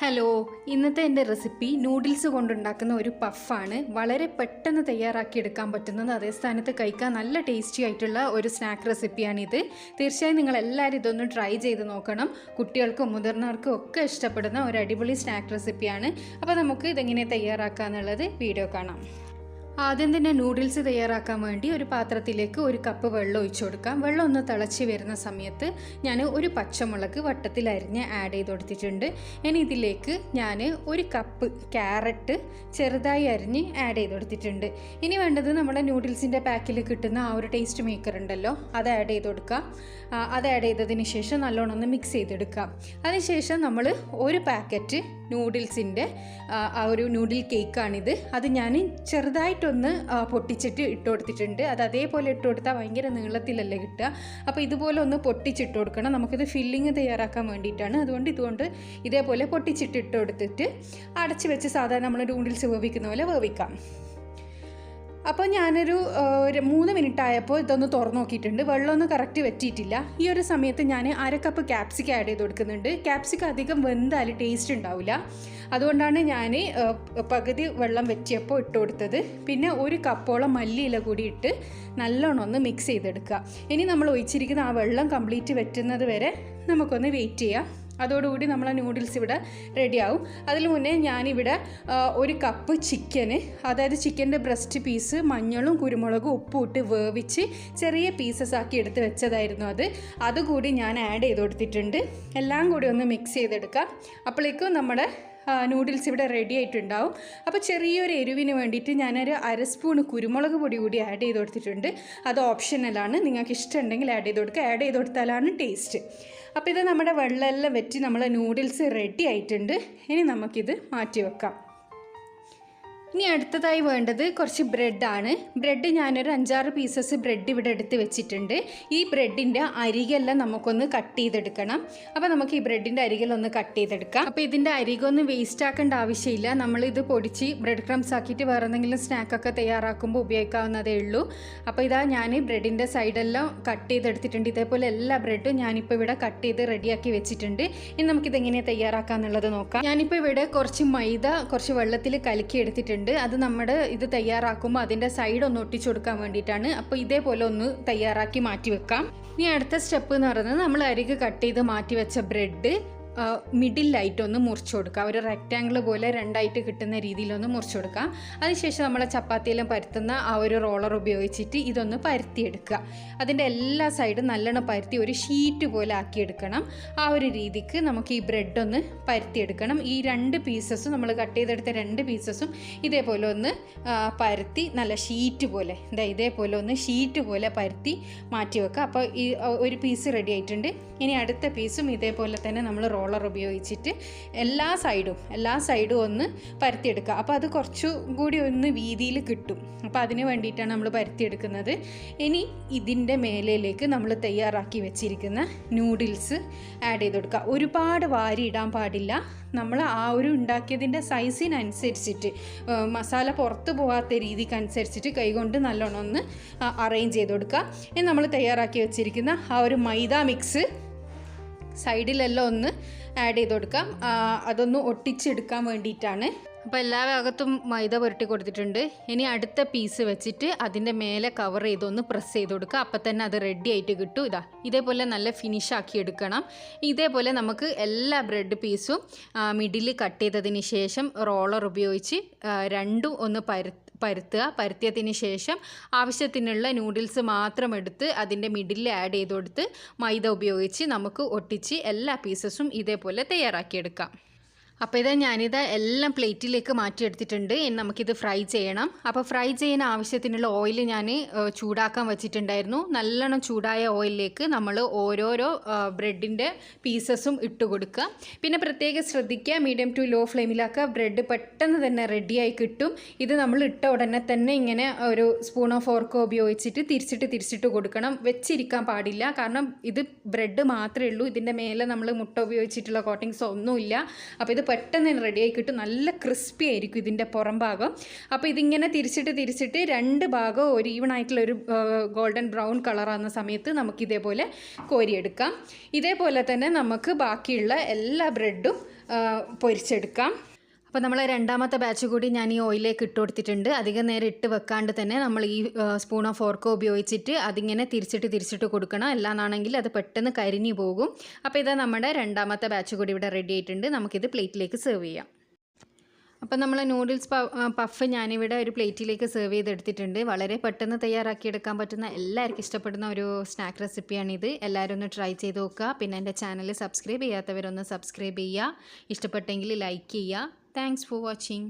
Hello, ഇന്നത്തെ എൻ്റെ recipe noodles കൊണ്ടുണ്ടാക്കുന്ന ഒരു പഫാണ്. വളരെ പെട്ടെന്ന് തയ്യാറാക്കിയെടുക്കാൻ പറ്റുന്നത്, അതേ സ്ഥാനത്ത് കഴിക്കാൻ നല്ല ടേസ്റ്റി ആയിട്ടുള്ള ഒരു സ്നാക്ക് റെസിപ്പിയാണിത്. തീർച്ചയായും നിങ്ങളെല്ലാവരും ഇതൊന്ന് ട്രൈ ചെയ്ത് നോക്കണം. കുട്ടികൾക്കും മുതിർന്നവർക്കും ഒക്കെ ഇഷ്ടപ്പെടുന്ന ഒരു അടിപൊളി സ്നാക്ക് റെസിപ്പിയാണ്. അപ്പോൾ നമുക്ക് ഇതെങ്ങനെ തയ്യാറാക്കുക എന്നുള്ളത് വീഡിയോ കാണാം. ആദ്യം തന്നെ നൂഡിൽസ് തയ്യാറാക്കാൻ വേണ്ടി ഒരു പാത്രത്തിലേക്ക് 1 കപ്പ് വെള്ളം ഒഴിച്ചു കൊടുക്കാം. വെള്ളം ഒന്ന് തിളച്ച് വരുന്ന സമയത്ത് ഞാൻ ഒരു പച്ചമുളക് വട്ടത്തിൽ അരിഞ്ഞ് ആഡ് ചെയ്ത് കൊടുത്തിട്ടുണ്ട്. ഇനി ഇതിലേക്ക് ഞാൻ 1 കപ്പ് ക്യാരറ്റ് ചെറുതായി അരിഞ്ഞ് ആഡ് ചെയ്ത് കൊടുത്തിട്ടുണ്ട്. ഇനി വേണ്ടത് നമ്മുടെ നൂഡിൽസിൻ്റെ പാക്കിൽ കിട്ടുന്ന ആ ഒരു ടേസ്റ്റ് മേക്കർ ഉണ്ടല്ലോ, അത് ആഡ് ചെയ്ത് കൊടുക്കാം. അത് ആഡ് ചെയ്തതിന് ശേഷം നല്ലോണം ഒന്ന് മിക്സ് ചെയ്തെടുക്കാം. അതിനുശേഷം നമ്മൾ 1 പാക്കറ്റ് നൂഡിൽസിൻ്റെ ആ ഒരു നൂഡിൽ കേക്കാണിത്. അത് ഞാൻ ചെറുതായിട്ടൊന്ന് പൊട്ടിച്ചിട്ട് ഇട്ട് കൊടുത്തിട്ടുണ്ട്. അത് അതേപോലെ ഇട്ട് കൊടുത്താൽ ഭയങ്കര നീളത്തിലല്ലേ കിട്ടുക. അപ്പോൾ ഇതുപോലെ ഒന്ന് പൊട്ടിച്ചിട്ട് കൊടുക്കണം. നമുക്കിത് ഫില്ലിങ് തയ്യാറാക്കാൻ വേണ്ടിയിട്ടാണ്. അതുകൊണ്ട് ഇതേപോലെ പൊട്ടിച്ചിട്ട് ഇട്ട് കൊടുത്തിട്ട് അടച്ച് വെച്ച് സാധാരണ നമ്മൾ നൂഡിൽസ് വേവിക്കുന്ന പോലെ വേവിക്കാം. അപ്പോൾ ഞാനൊരു 3 മിനിറ്റ് ആയപ്പോൾ ഇതൊന്ന് തുറന്നു നോക്കിയിട്ടുണ്ട്. വെള്ളമൊന്നും കറക്റ്റ് വറ്റിയിട്ടില്ല. ഈ ഒരു സമയത്ത് ഞാൻ 1/2 കപ്പ് ക്യാപ്സിക്കം ആഡ് ചെയ്ത് കൊടുക്കുന്നുണ്ട്. ക്യാപ്സിക്കം അധികം വെന്താൽ ടേസ്റ്റ് ഉണ്ടാവില്ല. അതുകൊണ്ടാണ് ഞാൻ പകുതി വെള്ളം വറ്റിയപ്പോൾ ഇട്ട് കൊടുത്തത്. പിന്നെ 1 കപ്പോളം മല്ലിയില കൂടി ഇട്ട് നല്ലോണം ഒന്ന് മിക്സ് ചെയ്തെടുക്കുക. ഇനി നമ്മൾ ഒഴിച്ചിരിക്കുന്ന ആ വെള്ളം കംപ്ലീറ്റ് വറ്റുന്നത് വരെ നമുക്കൊന്ന് വെയിറ്റ് ചെയ്യാം. അതോടുകൂടി നമ്മളെ നൂഡിൽസ് ഇവിടെ റെഡിയാവും. അതിന് മുന്നേ ഞാനിവിടെ 1 കപ്പ് ചിക്കന്, അതായത് ചിക്കൻ്റെ ബ്രസ്റ്റ് പീസ് മഞ്ഞളും കുരുമുളകും ഉപ്പും ഇട്ട് വേവിച്ച് ചെറിയ പീസസ് ആക്കി എടുത്ത് വെച്ചതായിരുന്നു. അതുകൂടി ഞാൻ ആഡ് ചെയ്ത് കൊടുത്തിട്ടുണ്ട്. എല്ലാം കൂടി ഒന്ന് മിക്സ് ചെയ്തെടുക്കാം. അപ്പോഴേക്കും നമ്മുടെ നൂഡിൽസ് ഇവിടെ റെഡി ആയിട്ടുണ്ടാവും. അപ്പോൾ ചെറിയൊരു എരിവിന് വേണ്ടിയിട്ട് ഞാനൊരു 1/2 സ്പൂൺ കുരുമുളക് പൊടി കൂടി ആഡ് ചെയ്ത് കൊടുത്തിട്ടുണ്ട്. അത് ഓപ്ഷണലാണ്, നിങ്ങൾക്ക് ഇഷ്ടമുണ്ടെങ്കിൽ ആഡ് ചെയ്ത് കൊടുക്കുക. ആഡ് ചെയ്ത് കൊടുത്താലാണ് ടേസ്റ്റ്. അപ്പോൾ ഇത് നമ്മുടെ വെള്ളമെല്ലാം വെച്ച് നമ്മളെ നൂഡിൽസ് റെഡി ആയിട്ടുണ്ട്. ഇനി നമുക്കിത് മാറ്റി വെക്കാം. ഇനി അടുത്തതായി വേണ്ടത് കുറച്ച് ബ്രെഡാണ്. ബ്രെഡ് ഞാനൊരു 5-6 പീസസ് ബ്രെഡ് ഇവിടെ എടുത്ത് വെച്ചിട്ടുണ്ട്. ഈ ബ്രെഡിൻ്റെ അരികെല്ലാം നമുക്കൊന്ന് കട്ട് ചെയ്തെടുക്കണം. അപ്പോൾ നമുക്ക് ഈ ബ്രെഡിൻ്റെ അരികെല്ലൊന്ന് കട്ട് ചെയ്തെടുക്കാം. അപ്പോൾ ഇതിൻ്റെ അരികൊന്നും വേസ്റ്റ് ആക്കേണ്ട ആവശ്യമില്ല. നമ്മളിത് പൊടിച്ച് ബ്രെഡ് ക്രംസ് ആക്കിയിട്ട് വേറെ എന്തെങ്കിലും സ്നാക്കൊക്കെ തയ്യാറാക്കുമ്പോൾ ഉപയോഗിക്കാവുന്നതേ ഉള്ളൂ. അപ്പോൾ ഇതാ ഞാൻ ബ്രെഡിൻ്റെ സൈഡെല്ലാം കട്ട് ചെയ്തെടുത്തിട്ടുണ്ട്. ഇതേപോലെ എല്ലാ ബ്രെഡും ഞാനിപ്പോൾ ഇവിടെ കട്ട് ചെയ്ത് റെഡിയാക്കി വെച്ചിട്ടുണ്ട്. ഇനി നമുക്കിതെങ്ങനെ തയ്യാറാക്കാമെന്നുള്ളത് നോക്കാം. ഞാനിപ്പോൾ ഇവിടെ കുറച്ച് മൈദ കുറച്ച് വെള്ളത്തിൽ കലക്കി എടുത്തിട്ടുണ്ട്. അത് നമ്മുടെ ഇത് തയ്യാറാക്കുമ്പോൾ അതിൻ്റെ സൈഡ് ഒന്ന് ഒട്ടിച്ചു കൊടുക്കാൻ വേണ്ടിയിട്ടാണ്. അപ്പോൾ ഇതേപോലെ ഒന്ന് തയ്യാറാക്കി മാറ്റി വെക്കാം. ഇനി അടുത്ത സ്റ്റെപ്പ് എന്ന് പറയുന്നത് നമ്മൾ അരികെ കട്ട് ചെയ്ത് മാറ്റി വെച്ച ബ്രെഡ് മിഡിലായിട്ടൊന്ന് മുറിച്ച് കൊടുക്കുക. ഒരു റെക്റ്റാങ്കിൾ പോലെ 2ആയിട്ട് കിട്ടുന്ന രീതിയിലൊന്ന് മുറിച്ച് കൊടുക്കുക. അതിനുശേഷം നമ്മൾ ചപ്പാത്തിയെല്ലാം പരത്തുന്ന ആ ഒരു റോളർ ഉപയോഗിച്ചിട്ട് ഇതൊന്ന് പരത്തിയെടുക്കുക. അതിൻ്റെ എല്ലാ സൈഡും നല്ലോണം പരത്തി ഒരു ഷീറ്റ് പോലെ ആക്കിയെടുക്കണം. ആ ഒരു രീതിക്ക് നമുക്ക് ഈ ബ്രെഡൊന്ന് പരത്തിയെടുക്കണം. ഈ 2 പീസസും നമ്മൾ കട്ട് ചെയ്തെടുത്ത 2 പീസസും ഇതേപോലെ ഒന്ന് പരത്തി നല്ല ഷീറ്റ് പോലെ ഇതേപോലെ ഒന്ന് ഷീറ്റ് പോലെ പരത്തി മാറ്റി വെക്കുക. അപ്പോൾ ഈ ഒരു പീസ് റെഡി ആയിട്ടുണ്ട്. ഇനി അടുത്ത പീസും ഇതേപോലെ തന്നെ നമ്മൾ റോളർ ഉപയോഗിച്ചിട്ട് എല്ലാ സൈഡും ഒന്ന് പരത്തിയെടുക്കുക. അപ്പോൾ അത് കുറച്ചുകൂടി ഒന്ന് വീതിയിൽ കിട്ടും. അപ്പോൾ അതിന് വേണ്ടിയിട്ടാണ് നമ്മൾ പരത്തിയെടുക്കുന്നത്. ഇനി ഇതിൻ്റെ മേലയിലേക്ക് നമ്മൾ തയ്യാറാക്കി വെച്ചിരിക്കുന്ന നൂഡിൽസ് ആഡ് ചെയ്ത് കൊടുക്കുക. ഒരുപാട് വാരി ഇടാൻ പാടില്ല. നമ്മൾ ആ ഒരു ഉണ്ടാക്കിയതിൻ്റെ സൈസിനനുസരിച്ചിട്ട് മസാല പുറത്ത് പോകാത്ത രീതിക്കനുസരിച്ചിട്ട് കൈകൊണ്ട് നല്ലോണം ഒന്ന് അറേഞ്ച് ചെയ്ത് കൊടുക്കുക. ഇനി നമ്മൾ തയ്യാറാക്കി വെച്ചിരിക്കുന്ന ആ ഒരു മൈദ മിക്സ് സൈഡിലെല്ലാം ഒന്ന് ആഡ് ചെയ്ത് കൊടുക്കാം. അതൊന്ന് ഒട്ടിച്ചെടുക്കാൻ വേണ്ടിയിട്ടാണ്. അപ്പോൾ എല്ലാ ഭാഗത്തും മൈദ പുരട്ടി കൊടുത്തിട്ടുണ്ട്. ഇനി അടുത്ത പീസ് വെച്ചിട്ട് അതിൻ്റെ മേലെ കവർ ചെയ്തൊന്ന് പ്രസ് ചെയ്ത് കൊടുക്കുക. അപ്പോൾ തന്നെ അത് റെഡി ആയിട്ട് കിട്ടും. ഇതേപോലെ നല്ല ഫിനിഷ് ആക്കി എടുക്കണം. ഇതേപോലെ നമുക്ക് എല്ലാ ബ്രെഡ് പീസും മിഡിൽ കട്ട് ചെയ്തതിന് ശേഷം റോളർ ഉപയോഗിച്ച് രണ്ടും ഒന്ന് പരത്തിയതിന് ശേഷം ആവശ്യത്തിനുള്ള നൂഡിൽസ് മാത്രം എടുത്ത് അതിൻ്റെ മിഡിൽ ആഡ് ചെയ്ത് കൊടുത്ത് മൈദ ഉപയോഗിച്ച് നമുക്ക് ഒട്ടിച്ച് എല്ലാ പീസസും ഇതേപോലെ തയ്യാറാക്കിയെടുക്കാം. അപ്പോൾ ഞാനിത് എല്ലാം പ്ലേറ്റിലേക്ക് മാറ്റിയെടുത്തിട്ടുണ്ട്. ഇനി നമുക്കിത് ഫ്രൈ ചെയ്യണം. അപ്പോൾ ഫ്രൈ ചെയ്യാൻ ആവശ്യത്തിനുള്ള ഓയിൽ ഞാൻ ചൂടാക്കാൻ വെച്ചിട്ടുണ്ടായിരുന്നു. നല്ലോണം ചൂടായ ഓയിലിലേക്ക് നമ്മൾ ഓരോരോ ബ്രെഡിൻ്റെ പീസസും ഇട്ട് കൊടുക്കുക. പിന്നെ പ്രത്യേകം ശ്രദ്ധിക്കുക, മീഡിയം ടു ലോ ഫ്ലെയിമിലാക്കുക. ബ്രെഡ് പെട്ടെന്ന് തന്നെ റെഡിയായി കിട്ടും. ഇത് നമ്മൾ ഇട്ട ഉടനെ തന്നെ ഇങ്ങനെ ഒരു സ്പൂണോ ഫോർക്കോ ഉപയോഗിച്ചിട്ട് തിരിച്ചിട്ട് കൊടുക്കണം. വെച്ചിരിക്കാൻ പാടില്ല. കാരണം ഇത് ബ്രെഡ് മാത്രമേ ഉള്ളൂ. ഇതിൻ്റെ മേലെ നമ്മൾ മുട്ട ഉപയോഗിച്ചിട്ടുള്ള കോട്ടിങ്സ് ഒന്നുമില്ല. അപ്പോൾ ഇത് പെട്ടെന്ന് റെഡിയായി കിട്ടും. നല്ല ക്രിസ്പി ആയിരിക്കും ഇതിൻ്റെ പുറം ഭാഗം. അപ്പോൾ ഇതിങ്ങനെ തിരിച്ചിട്ട് 2 ഭാഗവും ഒരു ഈവൺ ആയിട്ടുള്ളൊരു ഗോൾഡൻ ബ്രൗൺ കളറാകുന്ന സമയത്ത് നമുക്കിതേപോലെ കോരിയെടുക്കാം. ഇതേപോലെ തന്നെ നമുക്ക് ബാക്കിയുള്ള എല്ലാ ബ്രെഡും പൊരിച്ചെടുക്കാം. അപ്പോൾ നമ്മൾ രണ്ടാമത്തെ ബാച്ച് കൂടി ഞാൻ ഈ ഓയിലേക്ക് ഇട്ട് കൊടുത്തിട്ടുണ്ട്. അധികം നേരം ഇട്ട് വെക്കാണ്ട് തന്നെ നമ്മൾ ഈ സ്പൂണോ ഫോർക്കോ ഉപയോഗിച്ചിട്ട് അതിങ്ങനെ തിരിച്ചിട്ട് കൊടുക്കണം. അല്ലാന്നാണെങ്കിൽ അത് പെട്ടെന്ന് കരിഞ്ഞു പോകും. അപ്പോൾ ഇതാ നമ്മുടെ രണ്ടാമത്തെ ബാച്ച് കൂടി ഇവിടെ റെഡി ആയിട്ടുണ്ട്. നമുക്കിത് പ്ലേറ്റിലേക്ക് സെർവ് ചെയ്യാം. അപ്പോൾ നമ്മൾ നൂഡിൽസ് പഫ് ഞാനിവിടെ ഒരു പ്ലേറ്റിലേക്ക് സെർവ് ചെയ്തെടുത്തിട്ടുണ്ട്. വളരെ പെട്ടെന്ന് തയ്യാറാക്കിയെടുക്കാൻ പറ്റുന്ന എല്ലാവർക്കും ഇഷ്ടപ്പെടുന്ന ഒരു സ്നാക്ക് റെസിപ്പിയാണിത്. എല്ലാവരും ഒന്ന് ട്രൈ ചെയ്ത് നോക്കുക. പിന്നെ എൻ്റെ ചാനൽ സബ്സ്ക്രൈബ് ചെയ്യാത്തവരൊന്ന് സബ്സ്ക്രൈബ് ചെയ്യുക. ഇഷ്ടപ്പെട്ടെങ്കിൽ ലൈക്ക് ചെയ്യുക. Thanks for watching.